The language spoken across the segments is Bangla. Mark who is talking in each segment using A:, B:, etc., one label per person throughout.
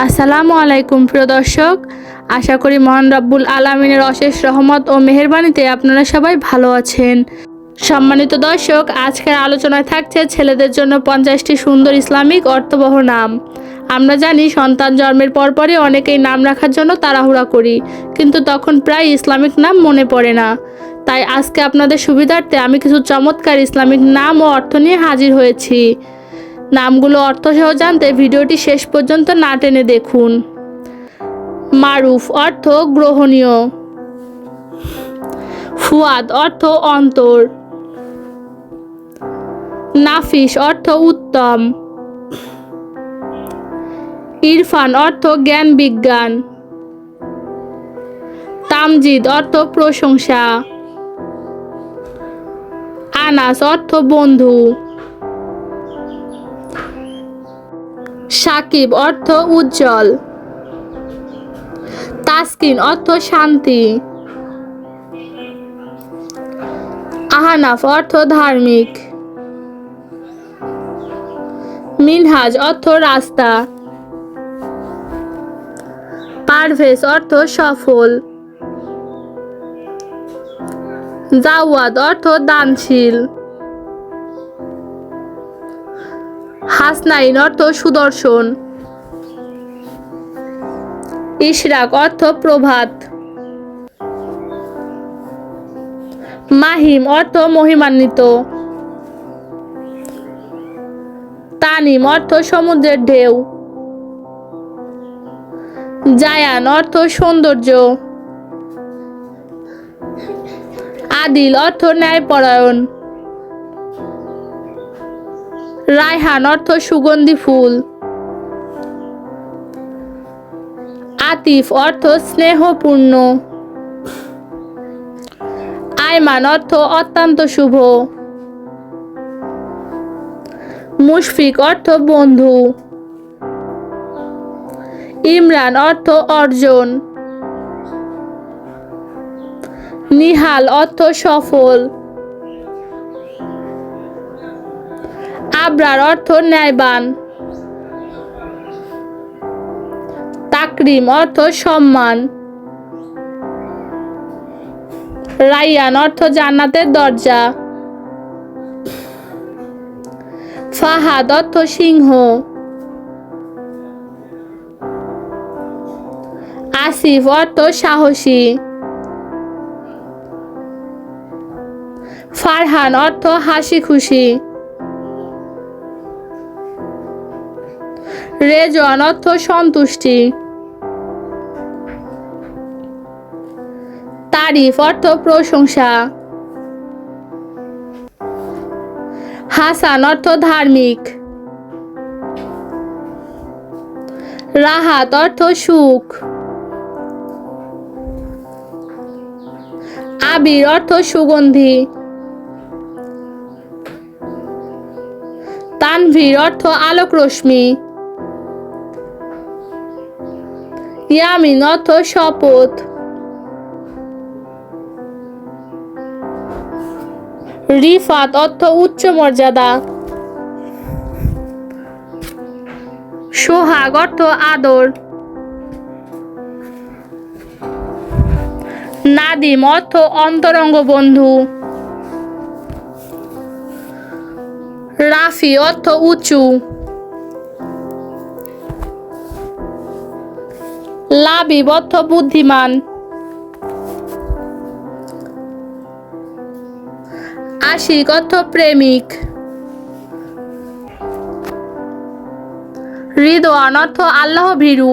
A: আসসালামু আলাইকুম প্রিয় দর্শক, আশা করি মহান রব্বুল আলামিনের অশেষ রহমত ও মেহেরবানিতে আপনারা সবাই ভালো আছেন। সম্মানিত দর্শক, আজকের আলোচনায় থাকছে ছেলেদের জন্য 50টি সুন্দর ইসলামিক অর্থবহ নাম। আমরা জানি সন্তান জন্মের পরপরই অনেকেই নাম রাখার জন্য তাড়াহুড়া করি, কিন্তু তখন প্রায় ইসলামিক নাম মনে পড়ে না। তাই আজকে আপনাদের সুবিধার্থে আমি কিছু চমৎকার ইসলামিক নাম ও অর্থ নিয়ে হাজির হয়েছি। নামগুলো অর্থসহ জানতে ভিডিওটি শেষ পর্যন্ত না টেনে দেখুন। মারুফ অর্থ গ্রহণীয়। ফুয়াদ অর্থ অন্তর। নাফিস অর্থ উত্তম। ইরফান অর্থ জ্ঞান বিজ্ঞান। তামজিদ অর্থ প্রশংসা। আনাস অর্থ বন্ধু। সাকিব অর্থ উজ্জ্বল। তাসকিন অর্থ শান্তি। আহনাফ অর্থ ধার্মিক। মিনহাজ অর্থ রাস্তা। পারভেজ অর্থ সফল। জাওয়াদ অর্থ দানশীল। হাসনাইন অর্থ সুদর্শন। ইশরাক অর্থ প্রভাত। মাহিম অর্থ মহিমান্বিত। তানিম অর্থ সমুদ্রের ঢেউ। জায়ান অর্থ সৌন্দর্য। আদিল অর্থ ন্যায়পরায়ণ। রায়হান অর্থ সুগন্ধি ফুল। আতিফ অর্থ স্নেহপূর্ণ। আয়মান অর্থ অত্যন্ত শুভ। মুশফিক অর্থ বন্ধু। ইমরান অর্থ অর্জন। নিহাল অর্থ সফল। আবরার অর্থ ন্যায়বান। তাকরিম অর্থ সম্মান। রাইয়ান অর্থ জান্নাতের দরজা। ফাহাদ অর্থ সিংহ। আসিফ অর্থ সাহসী। ফারহান অর্থ হাসি খুশি। রেজওয়ান অর্থ সন্তুষ্টি। তারিফ অর্থ প্রশংসা। হাসান অর্থ ধার্মিক। রাহাত অর্থ সুখ। আবির অর্থ সুগন্ধি। তানভীর অর্থ আলোক রশ্মি। ইয়ামিন অর্থ শপথ। রিফাত অর্থ উচ্চ মর্যাদা। সোহাগ অর্থ আদর। নাদিম অর্থ অন্তরঙ্গ বন্ধু। রাফি অর্থ উঁচু। লাবিব অর্থ বুদ্ধিমান। আশিক অর্থ প্রেমিক। রিদওয়ান অর্থ আল্লাহ ভীরু।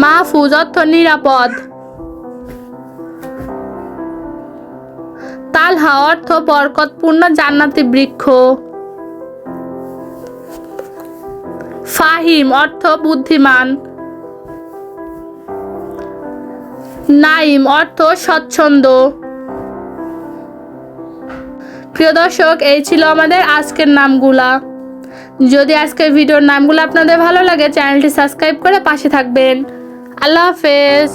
A: মাহফুজ অর্থ নিরাপদ। তালহা অর্থ বরকতপূর্ণ জান্নাতি বৃক্ষ। ফাহিম অর্থ বুদ্ধিমান। নাইম অর্থ স্বচ্ছন্দ। প্রিয় দর্শক, এই ছিল আমাদের আজকের নামগুলা। যদি আজকের ভিডিওর নামগুলো আপনাদের ভালো লাগে, চ্যানেলটি সাবস্ক্রাইব করে পাশে থাকবেন। আল্লাহ হাফেজ।